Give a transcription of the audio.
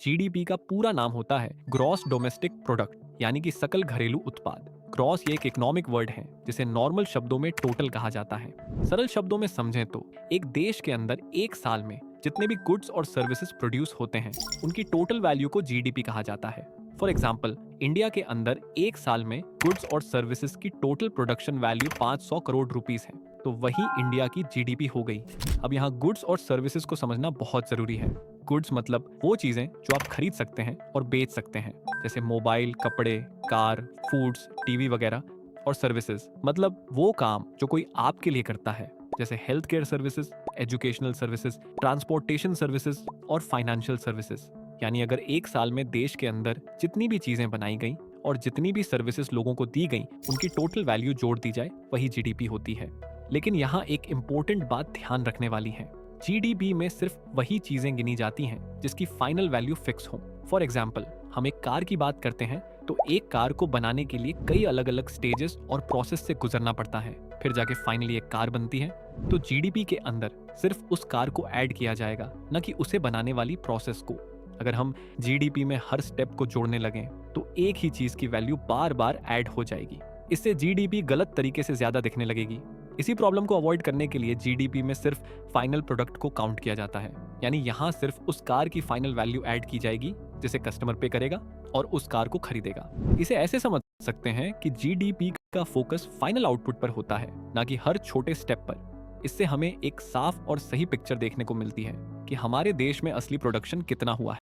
GDP का पूरा नाम होता है ग्रॉस डोमेस्टिक प्रोडक्ट, यानी कि सकल घरेलू उत्पाद। ग्रॉस ये एक इकोनॉमिक वर्ड है जिसे नॉर्मल शब्दों में टोटल कहा जाता है। सरल शब्दों में समझें तो एक देश के अंदर एक साल में जितने भी गुड्स और सर्विसेज प्रोड्यूस होते हैं उनकी टोटल वैल्यू को जीडीपी कहा जाता है। फॉर एग्जाम्पल, इंडिया के अंदर एक साल में गुड्स और सर्विसेज की total production value 500 crore rupees है, तो वही इंडिया की जीडीपी हो गई। अब यहाँ गुड्स और सर्विसेज को समझना बहुत जरूरी है। गुड्स मतलब वो चीजें जो आप खरीद सकते हैं और बेच सकते हैं, जैसे मोबाइल, कपड़े, कार, फूड्स, टीवी वगैरह। और सर्विसेज मतलब वो काम जो कोई आपके लिए करता है, जैसे health care services, educational services, transportation services और फाइनेंशियल सर्विसेज। यानी अगर एक साल में देश के अंदर जितनी भी चीजें बनाई गई और जितनी भी सर्विसेज लोगों को दी गई उनकी टोटल वैल्यू जोड़ दी जाए, वही जीडीपी होती है। लेकिन यहाँ एक इम्पोर्टेंट बात ध्यान रखने वाली है। जीडीपी में सिर्फ वही चीजें गिनी जाती हैं जिसकी फाइनल वैल्यू फिक्स हो। फॉर एग्जाम्पल, हम एक कार की बात करते हैं तो एक कार को बनाने के लिए कई अलग अलग स्टेजेस और प्रोसेस से गुजरना पड़ता है, फिर जाके फाइनली एक कार बनती है। तो जीडीपी के अंदर सिर्फ उस कार को ऐड किया जाएगा, न कि उसे बनाने वाली प्रोसेस को। अगर हम जीडीपी में हर स्टेप को जोड़ने लगें तो एक ही चीज की वैल्यू बार बार ऐड हो जाएगी। इससे जीडीपी गलत तरीके से ज्यादा दिखने लगेगी। इसी प्रॉब्लम को अवॉइड करने के लिए जीडीपी में सिर्फ फाइनल प्रोडक्ट को काउंट किया जाता है, यानी यहाँ सिर्फ उस कार की फाइनल वैल्यू ऐड की जाएगी जिसे कस्टमर पे करेगा और उस कार को खरीदेगा। इसे ऐसे समझ सकते हैं कि जीडीपी का फोकस फाइनल आउटपुट पर होता है, ना कि हर छोटे स्टेप पर। इससे हमें एक साफ और सही पिक्चर देखने को मिलती है कि हमारे देश में असली प्रोडक्शन कितना हुआ है।